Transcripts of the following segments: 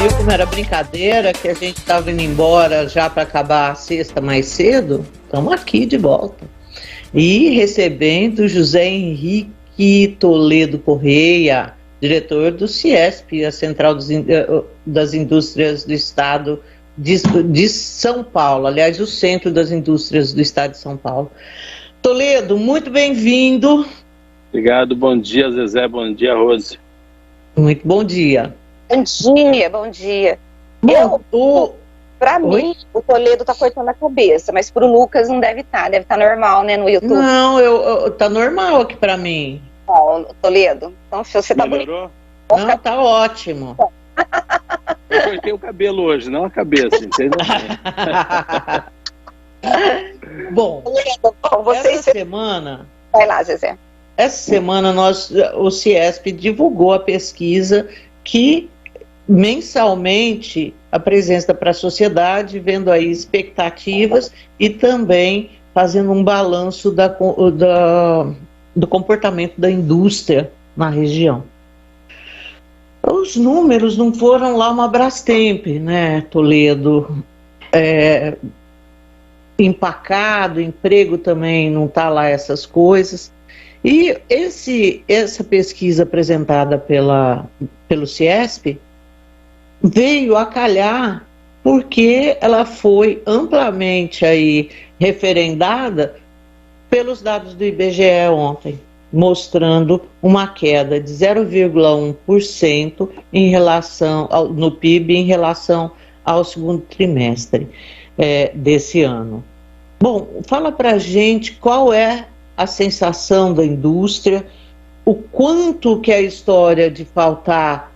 Viu como era brincadeira, que a gente estava indo embora já para acabar a sexta mais cedo? Estamos aqui de volta. E recebendo José Henrique Toledo Correia, diretor do CIESP, a Central das Indústrias do Estado de São Paulo, aliás, o Centro das Indústrias do Estado de São Paulo. Toledo, muito bem-vindo. Obrigado, bom dia, Zezé, bom dia, Rose. Muito bom dia. Bom dia. Pra mim, o Toledo tá cortando a cabeça, mas pro Lucas não deve estar normal, né, no YouTube. Não, tá normal aqui pra mim. Não, Toledo, então se você tá Melhorou? bonito. Não, tá ótimo. Eu cortei o cabelo hoje, não a cabeça, entendeu? Bom, Toledo, essa semana... Vai lá, Zezé. Essa semana o CIESP divulgou a pesquisa que mensalmente apresenta para a sociedade, vendo aí expectativas e também fazendo um balanço do comportamento da indústria na região. Os números não foram lá uma Brastemp, né, Toledo? Empacado, emprego também não está lá essas coisas. E essa pesquisa apresentada pelo CIESP veio a calhar porque ela foi amplamente aí referendada pelos dados do IBGE ontem, mostrando uma queda de 0,1% em relação no PIB em relação ao segundo trimestre desse ano. Bom, fala pra gente qual é a sensação da indústria, o quanto que a história de faltar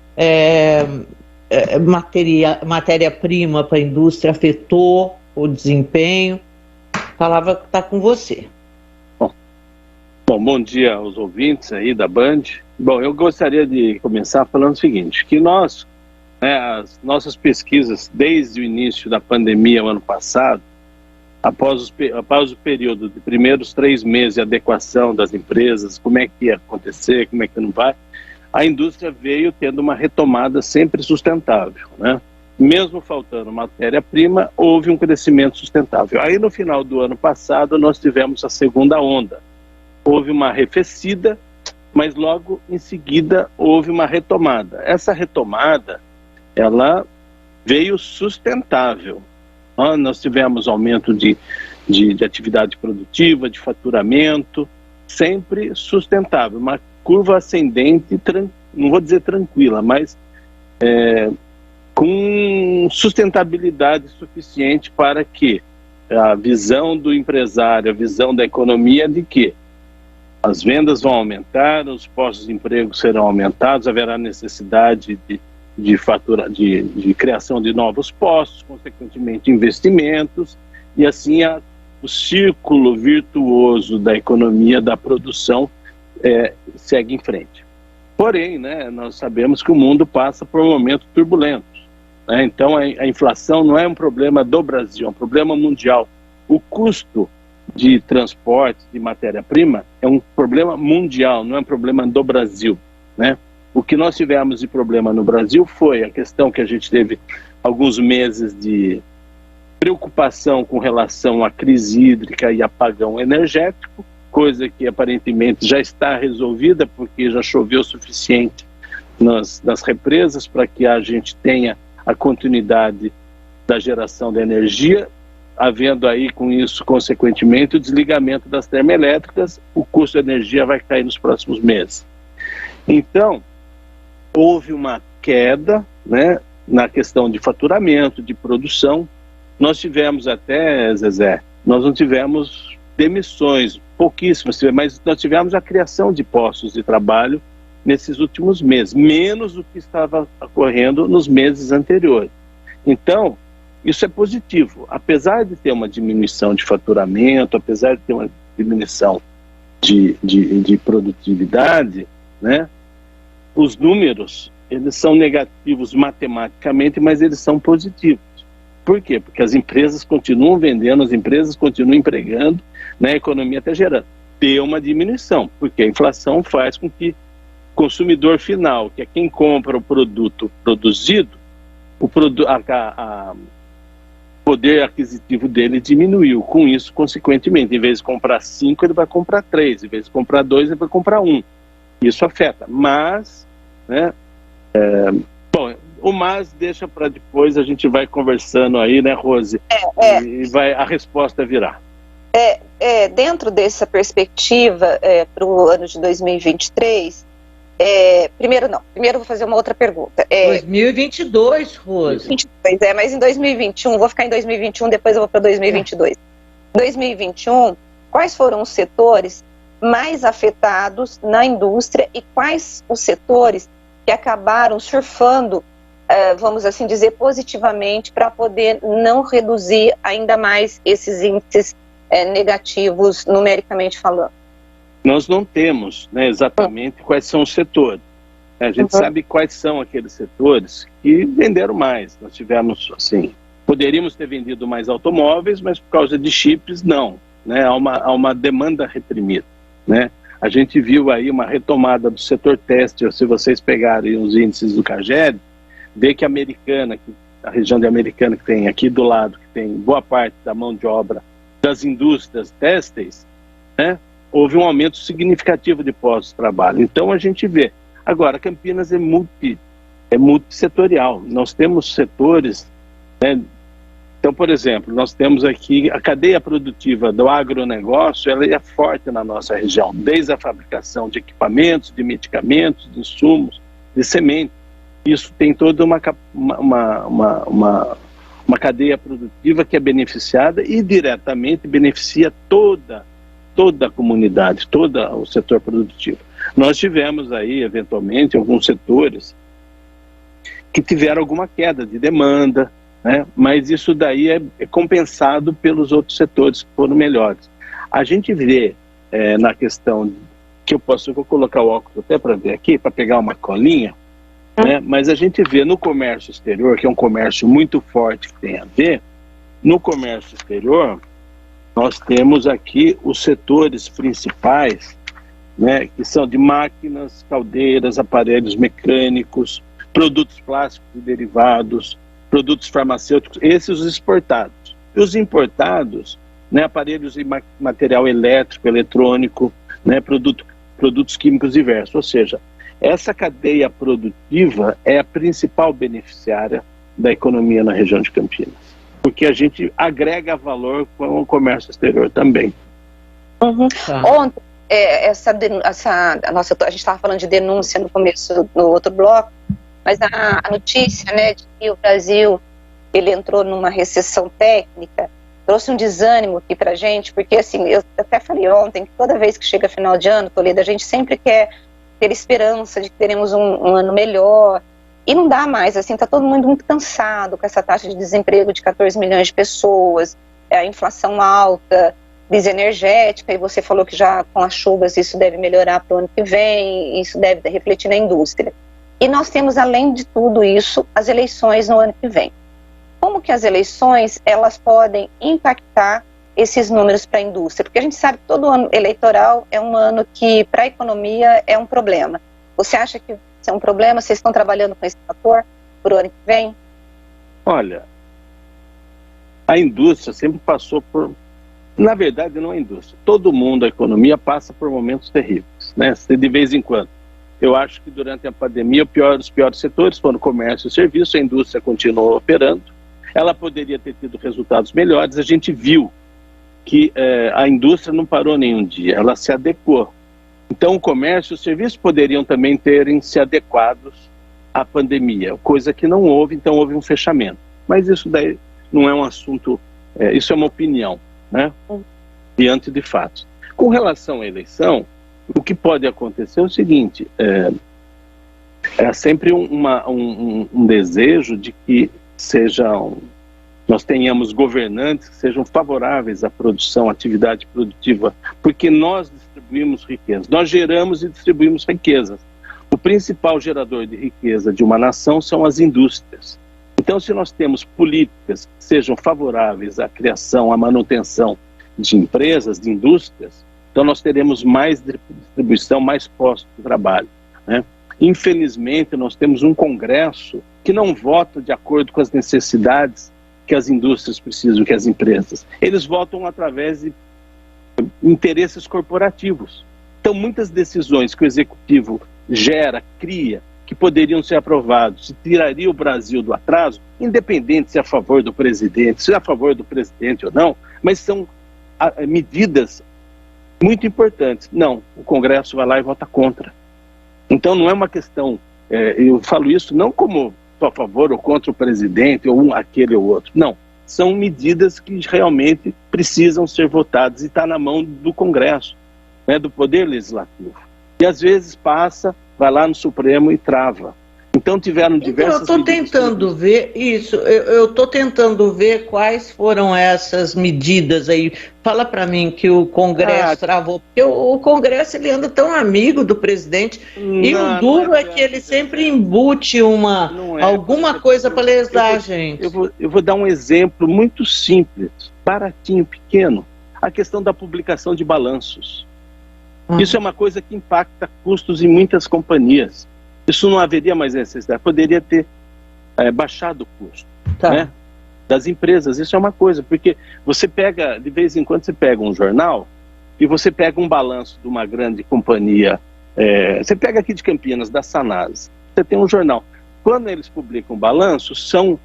matéria-prima para a indústria afetou o desempenho. A palavra está com você. Bom dia aos ouvintes aí da Band. Bom, eu gostaria de começar falando o seguinte, que nós, as nossas pesquisas desde o início da pandemia, o ano passado, após o período de primeiros 3 meses de adequação das empresas, como é que ia acontecer, como é que não vai, a indústria veio tendo uma retomada sempre sustentável, né? Mesmo faltando matéria-prima, houve um crescimento sustentável. Aí no final do ano passado nós tivemos a segunda onda. Houve uma arrefecida, mas logo em seguida houve uma retomada. Essa retomada, ela veio sustentável. Nós tivemos aumento de atividade produtiva, de faturamento, sempre sustentável, uma curva ascendente, não vou dizer tranquila, mas com sustentabilidade suficiente para que a visão do empresário, a visão da economia é de que as vendas vão aumentar, os postos de emprego serão aumentados, haverá necessidade de criação de novos postos, consequentemente investimentos, e assim o círculo virtuoso da economia, da produção, segue em frente. Porém, nós sabemos que o mundo passa por momentos turbulentos, né? Então a inflação não é um problema do Brasil, é um problema mundial. O custo de transporte de matéria-prima é um problema mundial, não é um problema do Brasil, né? O que nós tivemos de problema no Brasil foi a questão que a gente teve alguns meses de preocupação com relação à crise hídrica e apagão energético, coisa que aparentemente já está resolvida porque já choveu o suficiente nas represas para que a gente tenha a continuidade da geração de energia, havendo aí com isso, consequentemente, o desligamento das termoelétricas, o custo de energia vai cair nos próximos meses. Então, houve uma queda, né, na questão de faturamento, de produção. Nós tivemos até, Zezé, nós não tivemos demissões, pouquíssimas, mas nós tivemos a criação de postos de trabalho nesses últimos meses, menos do que estava ocorrendo nos meses anteriores. Então, isso é positivo. Apesar de ter uma diminuição de faturamento, apesar de ter uma diminuição de produtividade, né, os números, eles são negativos matematicamente, mas eles são positivos. Por quê? Porque as empresas continuam vendendo, as empresas continuam empregando, né, a economia está gerando. Tem uma diminuição, porque a inflação faz com que o consumidor final, que é quem compra o produto produzido, o poder aquisitivo dele diminuiu. Com isso, consequentemente, em vez de comprar 5, ele vai comprar 3, em vez de comprar 2, ele vai comprar 1. Isso afeta, mas, né, bom, o mas deixa para depois, a gente vai conversando aí, né, Rose? E a resposta virá. Dentro dessa perspectiva, para o ano de 2023, primeiro eu vou fazer uma outra pergunta. 2022, Rose. 2022, mas em 2021, vou ficar em 2021, depois eu vou para 2022. 2021, quais foram os setores mais afetados na indústria e quais os setores que acabaram surfando, vamos assim dizer, positivamente para poder não reduzir ainda mais esses índices negativos, numericamente falando? Nós não temos, né, exatamente quais são os setores. A gente sabe quais são aqueles setores que venderam mais. Nós tivemos, assim, poderíamos ter vendido mais automóveis, mas por causa de chips, não. Né? Há uma demanda reprimida. Né? A gente viu aí uma retomada do setor têxtil. Se vocês pegarem os índices do CAGED, vê que a região de Americana, que tem aqui do lado, que tem boa parte da mão de obra das indústrias têxteis, né? Houve um aumento significativo de postos de trabalho. Então a gente vê. Agora, Campinas é multissetorial. Nós temos setores, né? Então, por exemplo, nós temos aqui a cadeia produtiva do agronegócio, ela é forte na nossa região, desde a fabricação de equipamentos, de medicamentos, de insumos, de semente. Isso tem toda uma cadeia produtiva que é beneficiada e diretamente beneficia toda a comunidade, todo o setor produtivo. Nós tivemos aí, eventualmente, alguns setores que tiveram alguma queda de demanda, né? Mas isso daí é compensado pelos outros setores que foram melhores. A gente vê na questão que eu vou colocar o óculos até para ver aqui, para pegar uma colinha, né? Mas a gente vê no comércio exterior, que é um comércio muito forte que tem a ver, no comércio exterior, nós temos aqui os setores principais, né, que são de máquinas, caldeiras, aparelhos mecânicos, produtos plásticos e derivados, produtos farmacêuticos, esses os exportados. E os importados, né, aparelhos e material elétrico, eletrônico, né, produtos químicos diversos. Ou seja, essa cadeia produtiva é a principal beneficiária da economia na região de Campinas, porque a gente agrega valor com o comércio exterior também. Ontem, a gente estava falando de denúncia no começo, no outro bloco, mas a notícia, né, de que o Brasil ele entrou numa recessão técnica trouxe um desânimo aqui para a gente, porque assim, eu até falei ontem que toda vez que chega final de ano, Toledo, a gente sempre quer ter esperança de que teremos um ano melhor, e não dá mais, assim, está todo mundo muito cansado com essa taxa de desemprego de 14 milhões de pessoas, a inflação alta, crise energética, e você falou que já com as chuvas isso deve melhorar para o ano que vem, isso deve refletir na indústria. E nós temos, além de tudo isso, as eleições no ano que vem. Como que as eleições, elas podem impactar esses números para a indústria? Porque a gente sabe que todo ano eleitoral é um ano que, para a economia, é um problema. Você acha que isso é um problema? Vocês estão trabalhando com esse fator para o ano que vem? Olha, a indústria sempre passou por... Na verdade, não é a indústria. Todo mundo, a economia, passa por momentos terríveis, né? De vez em quando. Eu acho que durante a pandemia, os piores setores foram o comércio e serviço, a indústria continuou operando. Ela poderia ter tido resultados melhores. A gente viu que a indústria não parou nenhum dia, ela se adequou. Então, o comércio e o serviço poderiam também terem se adequados à pandemia, coisa que não houve, então houve um fechamento. Mas isso daí não é um assunto, isso é uma opinião, né? Diante de fatos. Com relação à eleição, o que pode acontecer é o seguinte, é sempre um desejo de que nós tenhamos governantes que sejam favoráveis à produção, à atividade produtiva, porque nós distribuímos riqueza, nós geramos e distribuímos riquezas. O principal gerador de riqueza de uma nação são as indústrias. Então, se nós temos políticas que sejam favoráveis à criação, à manutenção de empresas, de indústrias, então nós teremos mais distribuição, mais postos de trabalho, né? Infelizmente, nós temos um Congresso que não votam de acordo com as necessidades que as indústrias precisam, que as empresas. Eles votam através de interesses corporativos. Então, muitas decisões que o executivo gera, cria, que poderiam ser aprovados, se tiraria o Brasil do atraso, independente se é a favor do presidente, se é a favor do presidente ou não, mas são medidas muito importantes. Não, o Congresso vai lá e vota contra. Então, não é uma questão, eu falo isso não como a favor ou contra o presidente, ou aquele ou outro, não. São medidas que realmente precisam ser votadas e está na mão do Congresso, né, do Poder Legislativo. E às vezes passa, vai lá no Supremo e trava. Então tiveram diversas... Então, eu estou tentando ver isso, eu estou tentando ver quais foram essas medidas aí. Fala para mim que o Congresso travou, porque o Congresso ele anda tão amigo do presidente, e o duro é que ele sempre embute alguma coisa para lesar a gente. Eu vou dar um exemplo muito simples, baratinho, pequeno, a questão da publicação de balanços. Isso é uma coisa que impacta custos em muitas companhias. Isso não haveria mais necessidade, poderia ter baixado o custo, né, das empresas. Isso é uma coisa, porque você pega, de vez em quando você pega um jornal e você pega um balanço de uma grande companhia, você pega aqui de Campinas, da Sanaz, você tem um jornal. Quando eles publicam um balanço, são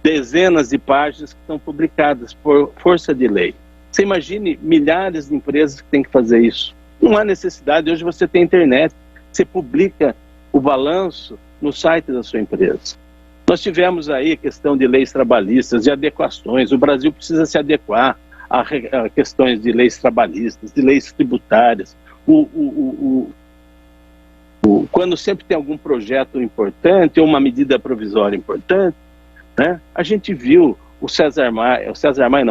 dezenas de páginas que estão publicadas por força de lei. Você imagine milhares de empresas que têm que fazer isso. Não há necessidade, hoje você tem internet, você publica o balanço no site da sua empresa. Nós tivemos aí a questão de leis trabalhistas, de adequações. O Brasil precisa se adequar a questões de leis trabalhistas, de leis tributárias. Quando sempre tem algum projeto importante ou uma medida provisória importante, né, a gente viu o César Maia,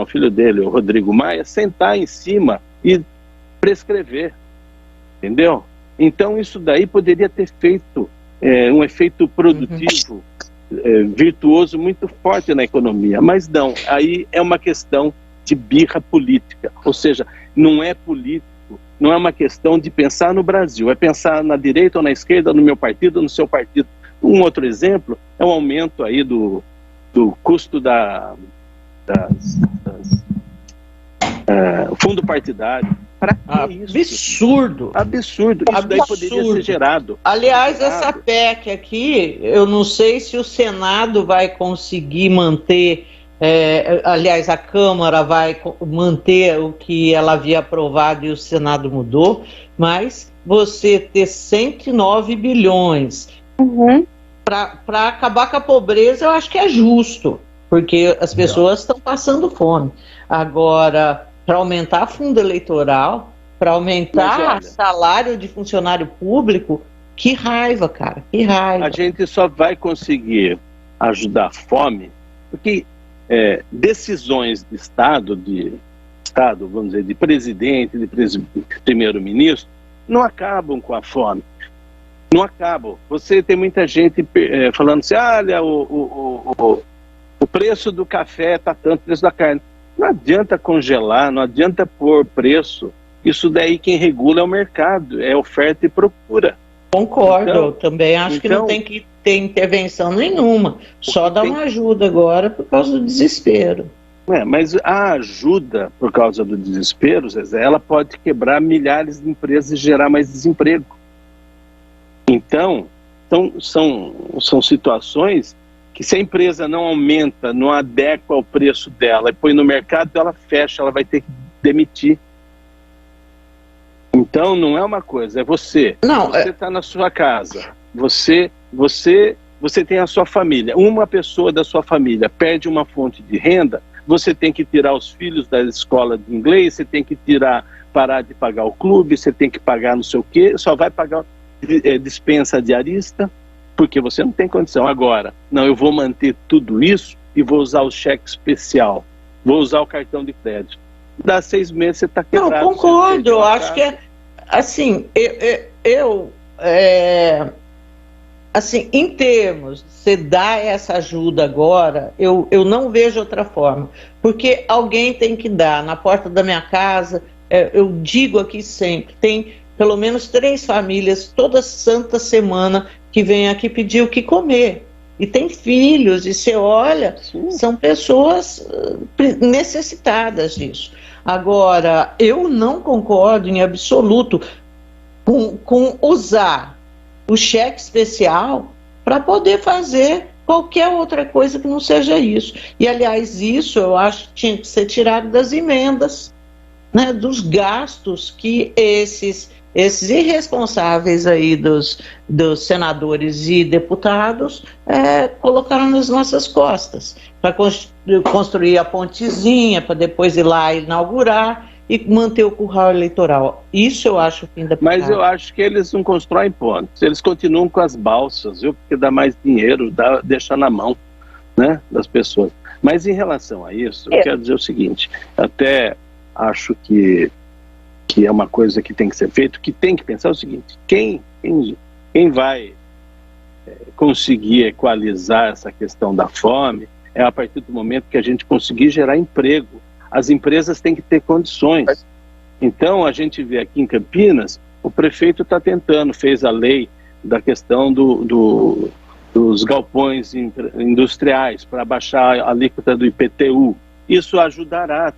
filho dele, o Rodrigo Maia, sentar em cima e prescrever, entendeu? Então isso daí poderia ter feito um efeito produtivo, virtuoso muito forte na economia, mas não, aí é uma questão de birra política, ou seja, não é político, não é uma questão de pensar no Brasil, é pensar na direita ou na esquerda, no meu partido ou no seu partido. Um outro exemplo é o aumento aí do custo fundo partidário. Para que isso? Absurdo. Absurdo. Isso daí poderia ser gerado. Aliás, essa PEC aqui, eu não sei se o Senado vai conseguir manter, aliás, a Câmara vai manter o que ela havia aprovado e o Senado mudou, mas você ter 109 bilhões para acabar com a pobreza, eu acho que é justo, porque as pessoas estão passando fome. Agora, para aumentar fundo eleitoral, para aumentar salário de funcionário público, que raiva, cara, que raiva. A gente só vai conseguir ajudar a fome porque decisões de Estado, vamos dizer, de presidente, de primeiro-ministro, não acabam com a fome. Não acabam. Você tem muita gente falando assim, olha, o preço do café está tanto, o preço da carne. Não adianta congelar, não adianta pôr preço. Isso daí quem regula é o mercado, é oferta e procura. Concordo, então, eu também acho que não tem que ter intervenção nenhuma, só dar uma ajuda agora por causa do desespero. Mas a ajuda por causa do desespero, Zezé, ela pode quebrar milhares de empresas e gerar mais desemprego. Então são situações que se a empresa não aumenta, não adequa ao preço dela e põe no mercado, ela fecha, ela vai ter que demitir. Então não é uma coisa, é você. Você está na sua casa, você tem a sua família. Uma pessoa da sua família perde uma fonte de renda, você tem que tirar os filhos da escola de inglês, você tem que parar de pagar o clube, você tem que pagar não sei o quê, só vai pagar dispensa diarista, porque você não tem condição. Agora, não, eu vou manter tudo isso e vou usar o cheque especial, vou usar o cartão de crédito. Dá 6 meses, você está quebrado. Não, concordo, eu acho que assim, assim, em termos, você dá essa ajuda agora, eu não vejo outra forma, porque alguém tem que dar. Na porta da minha casa, eu digo aqui sempre, tem pelo menos 3 famílias toda santa semana que vêm aqui pedir o que comer. e tem filhos, e você olha, são pessoas necessitadas disso. Agora, eu não concordo em absoluto com usar o cheque especial para poder fazer qualquer outra coisa que não seja isso. E, aliás, isso eu acho que tinha que ser tirado das emendas, né, dos gastos que esses irresponsáveis aí dos senadores e deputados colocaram nas nossas costas, para construir a pontezinha, para depois ir lá inaugurar e manter o curral eleitoral. Isso eu acho o fim da picada. Mas eu acho que eles não constroem pontes, eles continuam com as balsas, viu? Porque dá mais dinheiro, deixa na mão, né, das pessoas. Mas em relação a isso, eu quero dizer o seguinte, até acho que é uma coisa que tem que ser feito, que tem que pensar o seguinte, quem vai conseguir equalizar essa questão da fome é a partir do momento que a gente conseguir gerar emprego. As empresas têm que ter condições. Então, a gente vê aqui em Campinas, o prefeito está tentando, fez a lei da questão dos galpões industriais para baixar a alíquota do IPTU. Isso ajudará,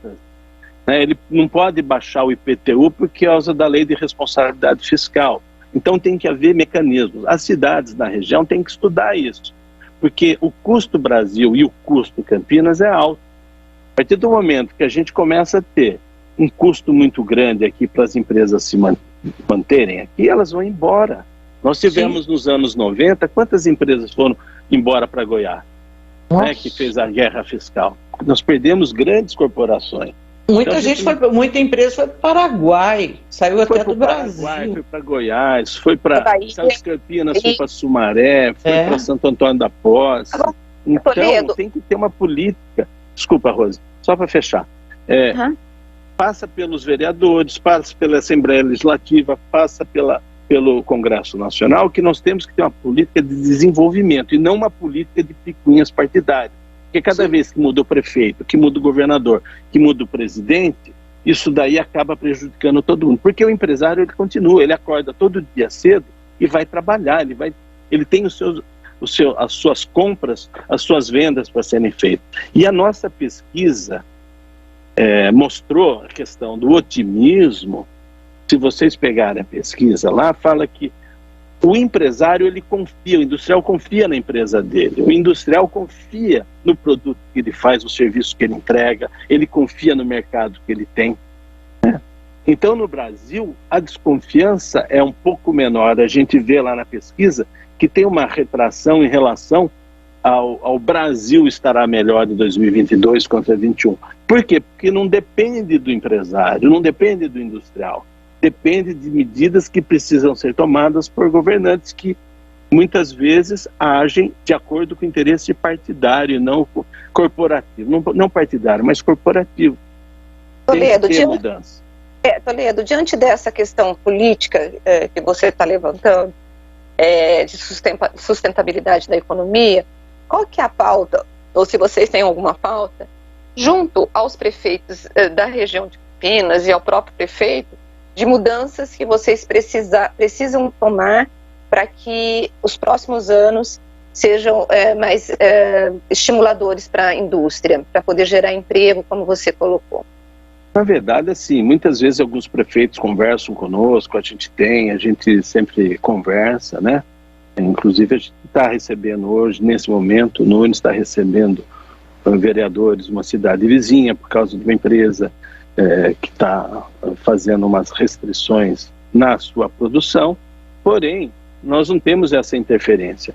ele não pode baixar o IPTU por causa da lei de responsabilidade fiscal. Então tem que haver mecanismos. As cidades da região têm que estudar isso, porque o custo Brasil e o custo Campinas é alto. A partir do momento que a gente começa a ter um custo muito grande aqui para as empresas se manterem aqui, elas vão embora. Nós tivemos nos anos 90, quantas empresas foram embora para Goiás, né, que fez a guerra fiscal? Nós perdemos grandes corporações. Muita empresa foi para o Paraguai, saiu até do Brasil. Foi para Goiás, foi para Campinas, foi para Sumaré, foi para Santo Antônio da Posse. Então, tem que ter uma política. Desculpa, Rose, só para fechar. Passa pelos vereadores, passa pela Assembleia Legislativa, passa pelo Congresso Nacional, que nós temos que ter uma política de desenvolvimento e não uma política de picuinhas partidárias. Porque cada vez que muda o prefeito, que muda o governador, que muda o presidente, isso daí acaba prejudicando todo mundo. Porque o empresário, ele continua, ele acorda todo dia cedo e vai trabalhar, ele tem as suas compras, as suas vendas para serem feitas. E a nossa pesquisa mostrou a questão do otimismo. Se vocês pegarem a pesquisa lá, fala que o empresário, ele confia, o industrial confia na empresa dele, o industrial confia no produto que ele faz, o serviço que ele entrega, ele confia no mercado que ele tem, né? Então, no Brasil, a desconfiança é um pouco menor. A gente vê lá na pesquisa que tem uma retração em relação ao Brasil estará melhor em 2022 contra 2021. Por quê? Porque não depende do empresário, não depende do industrial. Depende de medidas que precisam ser tomadas por governantes que muitas vezes agem de acordo com o interesse partidário, não corporativo. Não partidário, mas corporativo. Toledo, Toledo, diante dessa questão política que você está levantando, de sustentabilidade da economia, qual que é a pauta, ou se vocês têm alguma pauta, junto aos prefeitos da região de Campinas e ao próprio prefeito, de mudanças que vocês precisam tomar para que os próximos anos sejam mais estimuladores para a indústria, para poder gerar emprego, como você colocou? Na verdade, assim, muitas vezes alguns prefeitos conversam conosco, a gente sempre conversa, né? Inclusive a gente está recebendo hoje, nesse momento, o Nunes está recebendo vereadores de uma cidade vizinha por causa de uma empresa que está fazendo umas restrições na sua produção, porém, nós não temos essa interferência,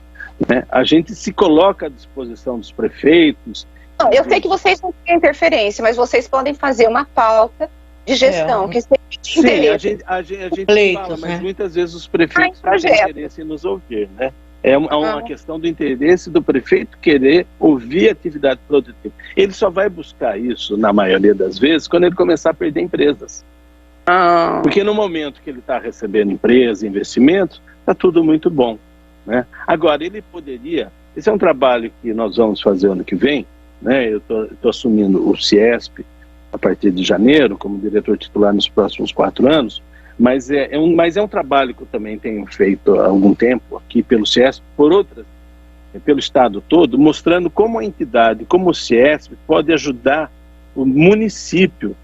né? A gente se coloca à disposição dos prefeitos. Não, eu sei que vocês não têm interferência, mas vocês podem fazer uma pauta de gestão que seja de interesse. Sim, a gente fala, mas muitas vezes os prefeitos não têm interesse em nos ouvir, né? É uma questão do interesse do prefeito querer ouvir a atividade produtiva. Ele só vai buscar isso, na maioria das vezes, quando ele começar a perder empresas. Porque no momento que ele está recebendo empresas, investimentos, está tudo muito bom, né? Agora, ele poderia... Esse é um trabalho que nós vamos fazer ano que vem, né? Eu estou assumindo o CIESP a partir de janeiro, como diretor titular nos próximos 4 anos, mas é um trabalho que eu também tenho feito há algum tempo aqui pelo CIESP, por outras pelo estado todo, mostrando como a entidade, como o CIESP, pode ajudar o município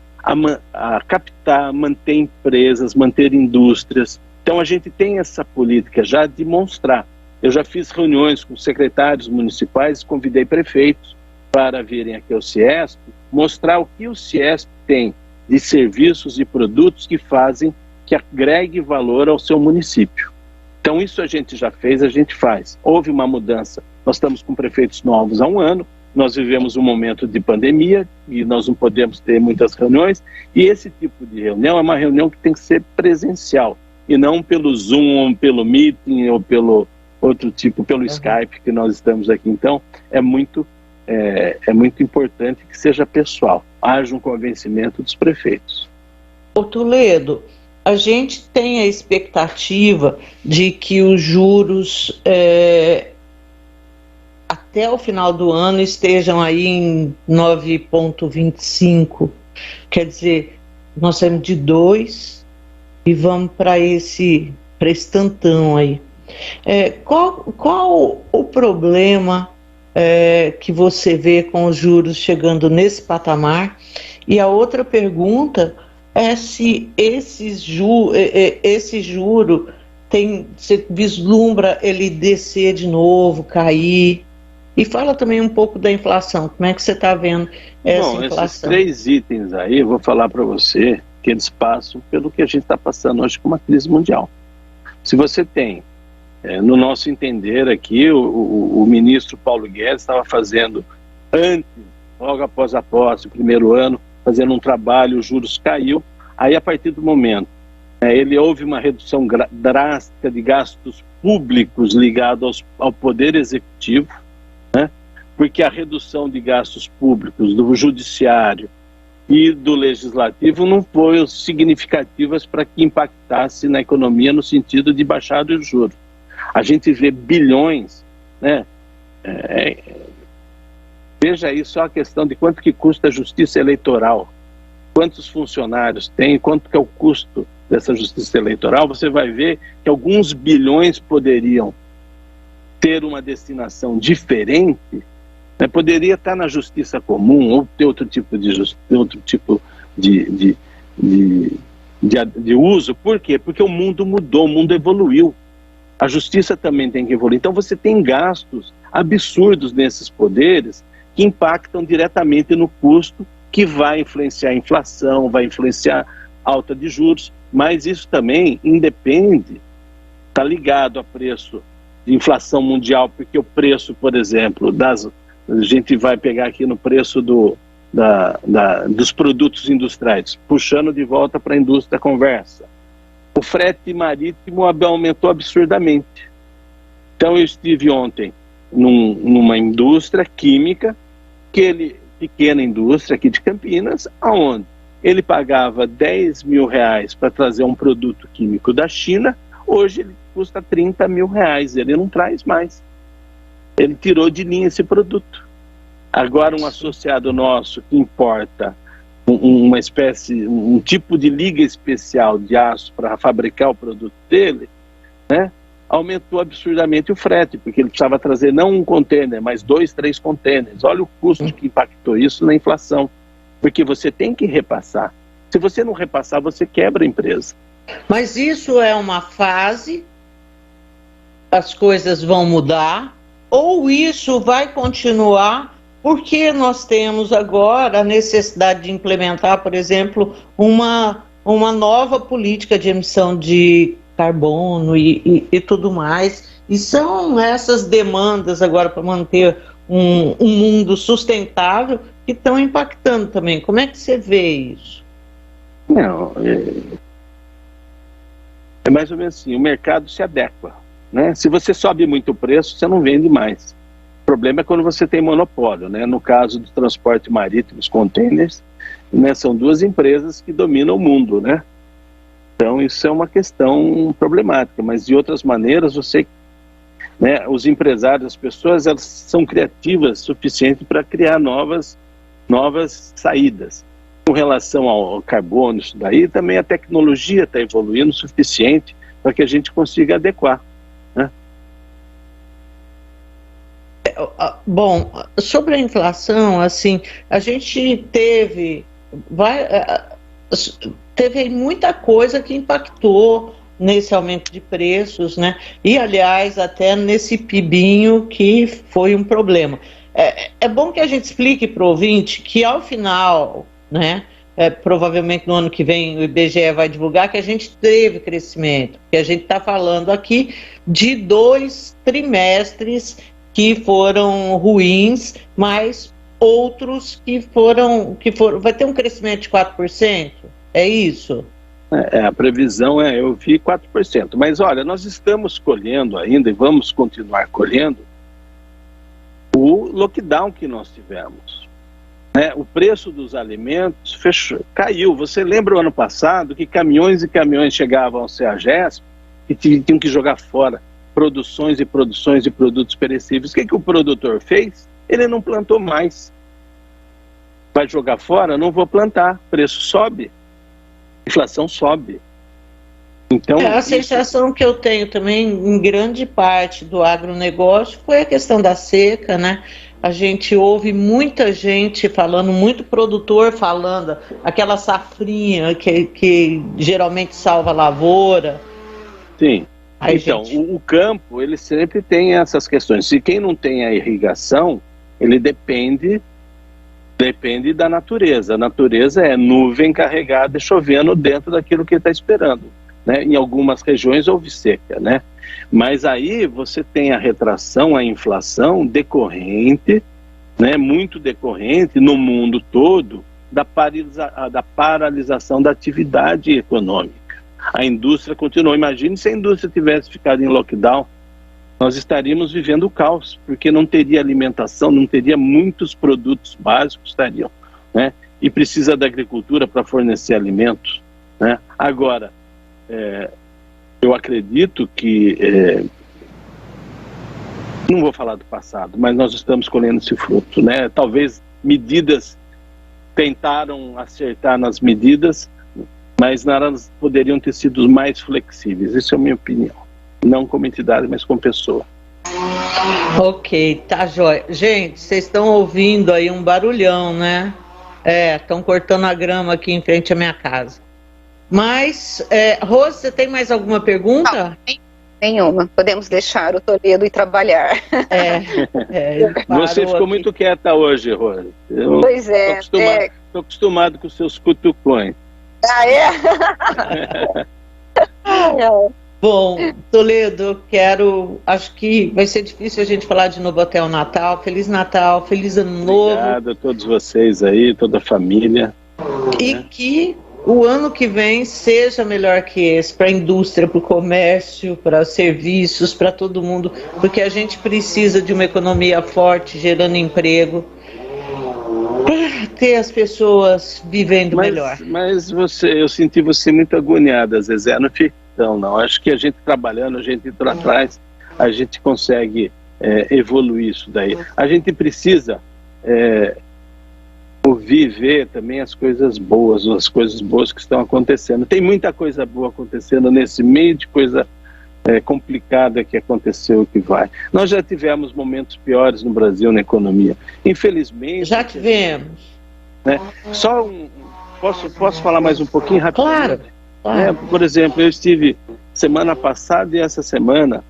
a captar, manter empresas, manter indústrias. Então a gente tem essa política já de mostrar. Eu já fiz reuniões com secretários municipais, convidei prefeitos para virem aqui ao CIESP, mostrar o que o CIESP tem de serviços e produtos que fazem, que agregue valor ao seu município. Então isso a gente já fez, a gente faz. Houve uma mudança, nós estamos com prefeitos novos há um ano, nós vivemos um momento de pandemia e nós não podemos ter muitas reuniões, e esse tipo de reunião é uma reunião que tem que ser presencial, e não pelo Zoom, ou pelo Meeting, ou pelo outro tipo, pelo Skype que nós estamos aqui. Então é muito importante que seja pessoal, haja um convencimento dos prefeitos. Ô Toledo, a gente tem a expectativa de que os juros até o final do ano estejam aí em 9,25. Quer dizer, nós saímos de 2 e vamos para esse tantão aí. Qual o problema que você vê com os juros chegando nesse patamar? E a outra pergunta é se esse juro você vislumbra ele descer de novo, cair. E fala também um pouco da inflação. Como é que você está vendo essa inflação? Esses 3 itens aí, eu vou falar para você que eles passam pelo que a gente está passando hoje com uma crise mundial. Se você tem, no nosso entender aqui, o ministro Paulo Guedes estava fazendo antes, logo após a posse, o primeiro ano, fazendo um trabalho, os juros caiu. Aí, a partir do momento, houve uma redução drástica de gastos públicos ligados ao poder executivo, né? Porque a redução de gastos públicos do judiciário e do legislativo não foram significativas para que impactasse na economia no sentido de baixar os juros. A gente vê bilhões, né? Veja aí só a questão de quanto que custa a justiça eleitoral, quantos funcionários tem, quanto que é o custo dessa justiça eleitoral. Você vai ver que alguns bilhões poderiam ter uma destinação diferente, né? Poderia estar na justiça comum ou ter outro tipo de uso. Por quê? Porque o mundo mudou, o mundo evoluiu. A justiça também tem que evoluir. Então você tem gastos absurdos nesses poderes que impactam diretamente no custo, que vai influenciar a inflação, vai influenciar a alta de juros, mas isso também independe, está ligado a preço de inflação mundial, porque o preço, por exemplo, a gente vai pegar aqui no preço dos produtos industriais, puxando de volta para a indústria conversa. O frete marítimo aumentou absurdamente. Então eu estive ontem numa indústria química, pequena indústria aqui de Campinas, aonde ele pagava R$10 mil para trazer um produto químico da China, hoje ele custa R$30 mil, ele não traz mais. Ele tirou de linha esse produto. Agora um associado nosso que importa um tipo de liga especial de aço para fabricar o produto dele, né, aumentou absurdamente o frete, porque ele precisava trazer não um container, mas 2, 3 containers. Olha o custo que impactou isso na inflação, porque você tem que repassar. Se você não repassar, você quebra a empresa. Mas isso é uma fase, as coisas vão mudar, ou isso vai continuar, porque nós temos agora a necessidade de implementar, por exemplo, uma nova política de emissão de carbono e tudo mais, e são essas demandas agora para manter um mundo sustentável que estão impactando também. Como é que você vê isso? Não, é mais ou menos assim, o mercado se adequa, né? Se você sobe muito o preço, você não vende mais. O problema é quando você tem monopólio, né? No caso do transporte marítimo, os containers, né? São 2 empresas que dominam o mundo, né? Então isso é uma questão problemática, mas de outras maneiras né, os empresários, as pessoas, elas são criativas o suficiente para criar novas saídas. Com relação ao carbono, isso daí, também a tecnologia está evoluindo o suficiente para que a gente consiga adequar, né? Bom, sobre a inflação, assim, a gente teve muita coisa que impactou nesse aumento de preços, né? E, aliás, até nesse PIBinho que foi um problema. É bom que a gente explique para o ouvinte que, ao final, né, provavelmente no ano que vem o IBGE vai divulgar que a gente teve crescimento, que a gente está falando aqui de 2 trimestres que foram ruins, mas outros que foram, vai ter um crescimento de 4%, é isso? A previsão eu vi 4%, mas olha, nós estamos colhendo ainda e vamos continuar colhendo o lockdown que nós tivemos. O preço dos alimentos caiu. Você lembra o ano passado que caminhões e caminhões chegavam ao CEAGESP e tinham que jogar fora produções e produções de produtos perecíveis? O que o produtor fez? Ele não plantou mais. Vai jogar fora? Não vou plantar. Preço sobe, inflação sobe. Então, a sensação que eu tenho também, em grande parte do agronegócio, foi a questão da seca, né? A gente ouve muita gente falando, muito produtor falando, aquela safrinha que geralmente salva a lavoura. Sim. Então, o campo, ele sempre tem essas questões. Se quem não tem a irrigação, ele depende da natureza. A natureza é nuvem carregada e chovendo dentro daquilo que ele está esperando. Em algumas regiões houve seca, né? Mas aí você tem a retração, a inflação decorrente, muito decorrente no mundo todo, da paralisação da atividade econômica. A indústria continuou. Imagine se a indústria tivesse ficado em lockdown, nós estaríamos vivendo o caos, porque não teria alimentação, não teria muitos produtos básicos, estariam, e precisa da agricultura para fornecer alimentos, Agora, eu acredito que, não vou falar do passado, mas nós estamos colhendo esse fruto, Talvez medidas tentaram acertar nas medidas, mas elas poderiam ter sido mais flexíveis. Isso é a minha opinião. Não como entidade, mas como pessoa. Ok, tá jóia. Gente, vocês estão ouvindo aí um barulhão, né? Estão cortando a grama aqui em frente à minha casa. Mas, Rose, você tem mais alguma pergunta? Não, nenhuma. Podemos deixar o Toledo ir trabalhar. Você ficou muito quieta hoje, Rose. Pois é. Estou acostumado com os seus cutucões. Ah, é? Bom, Toledo, acho que vai ser difícil a gente falar de novo até o Natal. Feliz Natal, feliz Ano Novo. Obrigado a todos vocês aí, toda a família. E que o ano que vem seja melhor que esse, para a indústria, para o comércio, para serviços, para todo mundo, porque a gente precisa de uma economia forte, gerando emprego, para ter as pessoas vivendo melhor. Mas eu senti você muito agoniada, Zezé, não fica não. Acho que a gente trabalhando, a gente indo atrás, a gente consegue evoluir isso daí. A gente precisa ouvir e ver também as coisas boas que estão acontecendo. Tem muita coisa boa acontecendo nesse meio de coisa complicada que aconteceu e que vai. Nós já tivemos momentos piores no Brasil na economia. Infelizmente... Já tivemos. Posso falar mais um pouquinho rapidinho? Claro. Por exemplo, eu estive semana passada e essa semana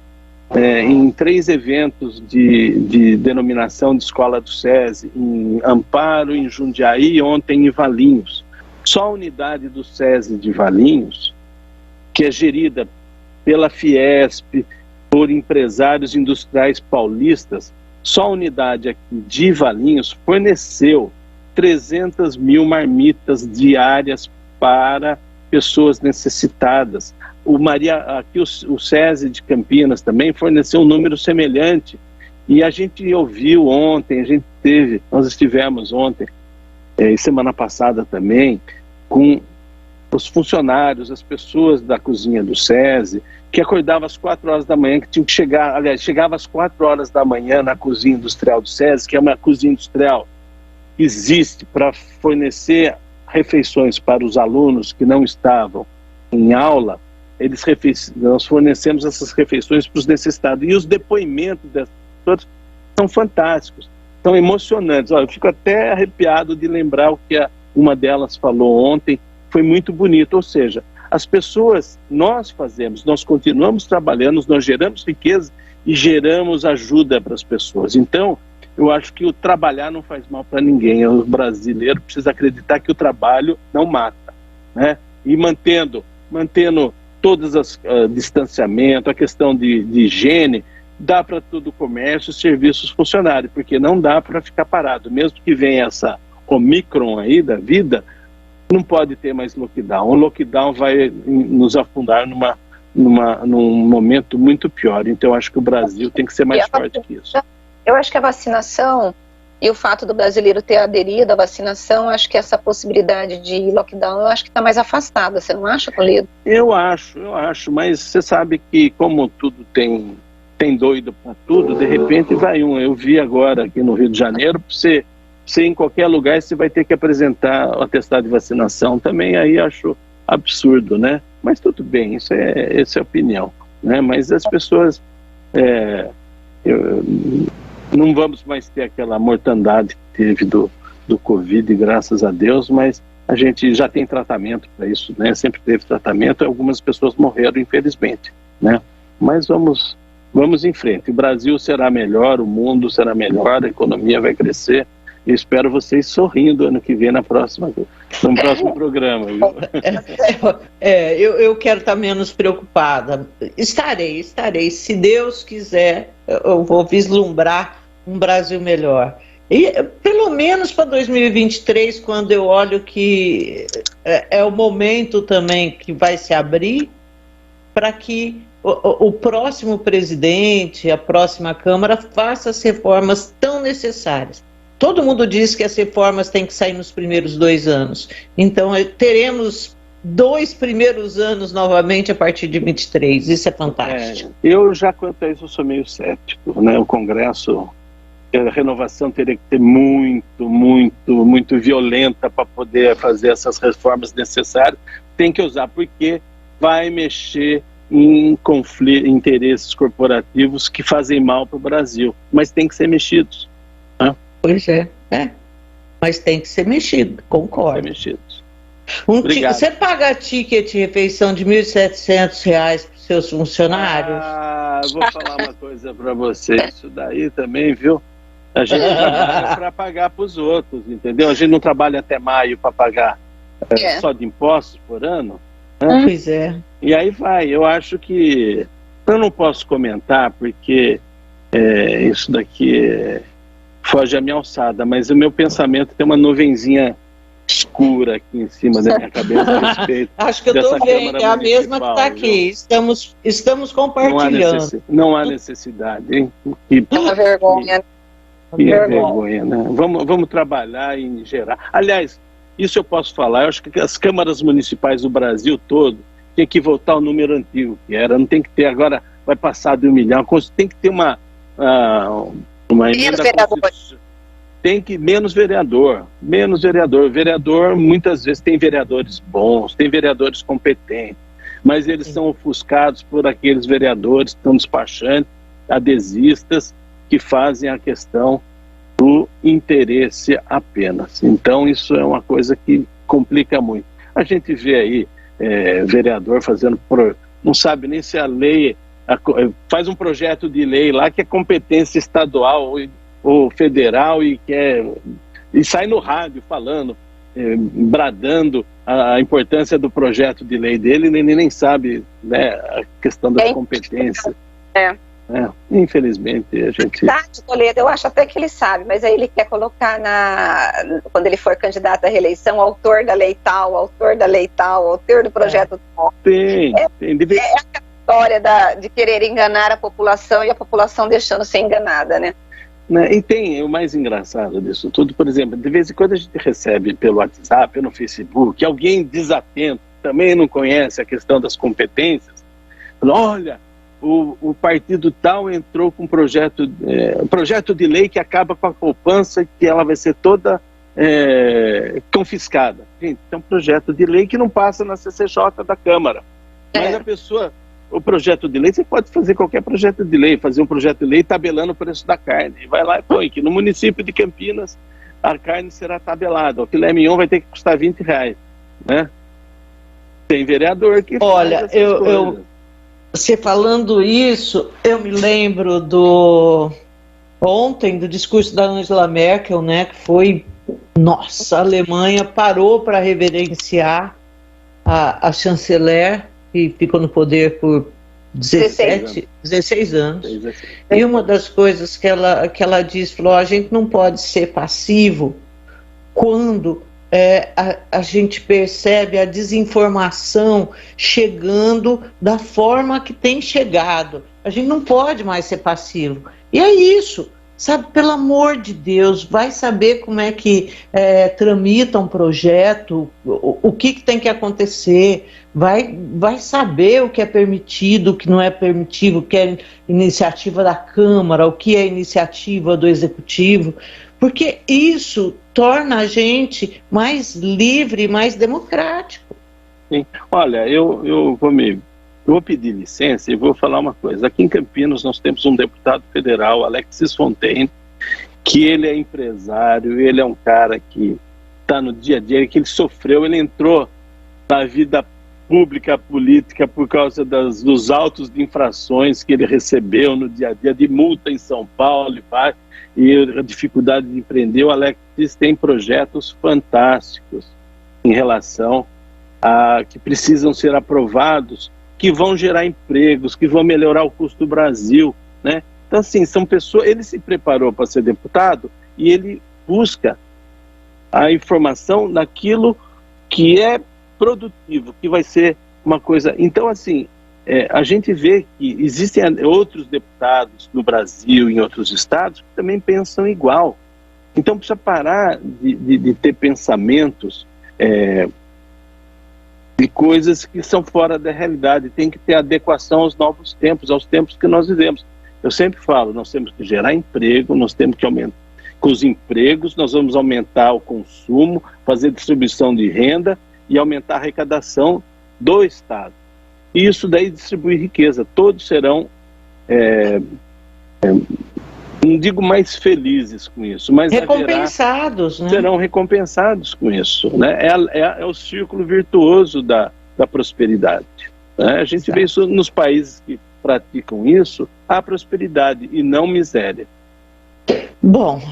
em 3 eventos de denominação de escola do SESI, em Amparo, em Jundiaí e ontem em Valinhos. Só a unidade do SESI de Valinhos, que é gerida pela Fiesp, por empresários industriais paulistas, só a unidade aqui de Valinhos forneceu 300 mil marmitas diárias para pessoas necessitadas. Aqui o SESI de Campinas também forneceu um número semelhante. E a gente ouviu ontem, nós estivemos ontem, e semana passada também, com os funcionários, as pessoas da cozinha do SESI, que acordavam às 4 horas da manhã, que tinham que chegava às 4 horas da manhã na cozinha industrial do SESI, que é uma cozinha industrial que existe para fornecer refeições para os alunos que não estavam em aula. Nós fornecemos essas refeições para os necessitados. E os depoimentos dessas pessoas são fantásticos, são emocionantes. Olha, eu fico até arrepiado de lembrar o que uma delas falou ontem, foi muito bonito, ou seja, as pessoas, nós fazemos, nós continuamos trabalhando, nós geramos riqueza e geramos ajuda para as pessoas. Então, eu acho que o trabalhar não faz mal para ninguém. O brasileiro precisa acreditar que o trabalho não mata, né? E mantendo todas as distanciamento, a questão de higiene, dá para todo o comércio, serviços funcionarem, porque não dá para ficar parado. Mesmo que venha essa Omicron aí da vida, não pode ter mais lockdown. O lockdown vai nos afundar num momento muito pior. Então, eu acho que o Brasil tem que ser mais forte que isso. Eu acho que a vacinação e o fato do brasileiro ter aderido à vacinação, acho que essa possibilidade de lockdown, eu acho que está mais afastada. Você não acha, Toledo? Eu acho, mas você sabe que como tudo tem doido para tudo, de repente vai um. Eu vi agora aqui no Rio de Janeiro, você em qualquer lugar você vai ter que apresentar o atestado de vacinação também, aí acho absurdo, né? Mas tudo bem, essa é a opinião, né? Mas as pessoas não vamos mais ter aquela mortandade que teve do Covid, graças a Deus, mas a gente já tem tratamento para isso, né? Sempre teve tratamento, algumas pessoas morreram, infelizmente, né? Mas vamos em frente, o Brasil será melhor, o mundo será melhor, a economia vai crescer. Eu espero vocês sorrindo ano que vem no próximo programa. Viu? Eu quero estar menos preocupada. Estarei. Se Deus quiser, eu vou vislumbrar um Brasil melhor. E pelo menos para 2023, quando eu olho que é o momento também que vai se abrir para que o próximo presidente, a próxima Câmara, faça as reformas tão necessárias. Todo mundo diz que as reformas têm que sair nos primeiros 2 anos. Então, teremos 2 primeiros anos novamente a partir de 23. Isso é fantástico. Eu já, quanto a isso, eu sou meio cético, né? O Congresso, a renovação teria que ser muito violenta para poder fazer essas reformas necessárias. Tem que usar, porque vai mexer em interesses corporativos que fazem mal para o Brasil. Mas tem que ser mexidos. Né? Pois é. Mas tem que ser mexido, concordo. Tem que ser mexido. Você paga ticket de refeição de R$ 1.700 para os seus funcionários? Vou falar uma coisa para você, isso daí também, viu? A gente trabalha para pagar para os outros, entendeu? A gente não trabalha até maio para pagar só de impostos por ano. Né? Pois é. E aí vai, eu acho que... Eu não posso comentar, porque isso daqui foge à minha alçada, mas o meu pensamento tem uma nuvenzinha escura aqui em cima da minha cabeça a respeito. Acho que eu estou vendo, é a mesma que está aqui. Estamos compartilhando. Não há necessidade, hein? É uma vergonha. Que vergonha, né? Vamos trabalhar em gerar. Aliás, isso eu posso falar, eu acho que as câmaras municipais do Brasil todo tem que voltar ao número antigo que era, não tem que ter agora, vai passar de 1 milhão, tem que ter uma emenda constitucional. Tem que menos vereador. Vereador, muitas vezes tem vereadores bons, tem vereadores competentes, mas eles são ofuscados por aqueles vereadores que estão despachantes, adesistas, que fazem a questão do interesse apenas. Então isso é uma coisa que complica muito. A gente vê aí vereador fazendo, não sabe nem se a lei, faz um projeto de lei lá que é competência estadual ou federal e sai no rádio falando, bradando a importância do projeto de lei dele, nem sabe, né, a questão das competências. Infelizmente a gente... Verdade, Toledo, eu acho até que ele sabe, mas aí ele quer colocar quando ele for candidato à reeleição, autor da lei tal, autor do projeto tal. Tem. É a história de querer enganar a população e a população deixando ser enganada, né? E tem o mais engraçado disso tudo, por exemplo, de vez em quando a gente recebe pelo WhatsApp, no Facebook, alguém desatento, também não conhece a questão das competências, fala, olha, o partido tal entrou com um projeto de lei que acaba com a poupança e que ela vai ser toda confiscada. Gente, é um projeto de lei que não passa na CCJ da Câmara. Mas a pessoa o projeto de lei, você pode fazer qualquer projeto de lei, fazer um projeto de lei tabelando o preço da carne. E vai lá e põe que no município de Campinas a carne será tabelada. O filé mignon vai ter que custar R$20, né? Tem vereador que olha, faz essas coisas. Você falando isso, eu me lembro ontem do discurso da Angela Merkel, né, que foi, nossa, a Alemanha parou para reverenciar a chanceler, que ficou no poder por 16 anos. E uma das coisas que ela disse, falou, a gente não pode ser passivo quando a gente percebe a desinformação chegando da forma que tem chegado. A gente não pode mais ser passivo. E é isso, sabe? Pelo amor de Deus, vai saber como é que tramita um projeto, o que tem que acontecer, vai saber o que é permitido, o que não é permitido, o que é iniciativa da Câmara, o que é iniciativa do Executivo, porque isso torna a gente mais livre, mais democrático. Sim. Olha, eu vou pedir licença e vou falar uma coisa. Aqui em Campinas nós temos um deputado federal, Alexis Fontaine, que ele é empresário, ele é um cara que está no dia a dia, que ele sofreu, ele entrou na vida pública, política, por causa dos autos de infrações que ele recebeu no dia a dia, de multa em São Paulo e a dificuldade de empreender. O Alexis tem projetos fantásticos em relação a que precisam ser aprovados, que vão gerar empregos, que vão melhorar o custo do Brasil, né? Então, assim, são pessoas... Ele se preparou para ser deputado e ele busca a informação naquilo que é produtivo, que vai ser uma coisa... Então, assim, a gente vê que existem outros deputados no Brasil, em outros estados, que também pensam igual. Então, precisa parar de ter pensamentos... de coisas que são fora da realidade. Tem que ter adequação aos novos tempos, aos tempos que nós vivemos. Eu sempre falo, nós temos que gerar emprego, nós temos que aumentar. Com os empregos, nós vamos aumentar o consumo, fazer distribuição de renda e aumentar a arrecadação do Estado. E isso daí distribui riqueza. Todos serão, não digo mais felizes com isso, mas recompensados, né? Serão recompensados com isso, né? É o círculo virtuoso da prosperidade, né? A gente vê isso nos países que praticam isso, há prosperidade e não miséria. Bom,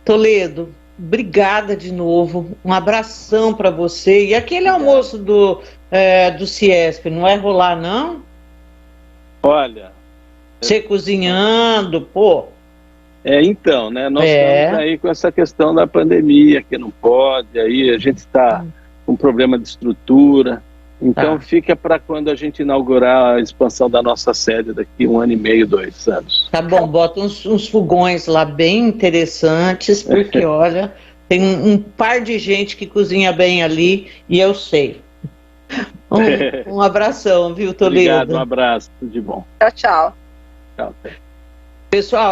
Toledo, obrigada de novo, um abração para você. E aquele almoço do Ciesp, não vai rolar, não? Olha... Você cozinhando, pô... Então, né, nós estamos aí com essa questão da pandemia, que não pode, aí a gente está com problema de estrutura, então fica para quando a gente inaugurar a expansão da nossa sede daqui 1 ano e meio, 2 anos. Tá bom, bota uns fogões lá bem interessantes, porque olha, tem um par de gente que cozinha bem ali, e eu sei. Um abração, viu, Toledo? Obrigado, um abraço, tudo de bom. Tchau, tchau. Tchau. Pessoal,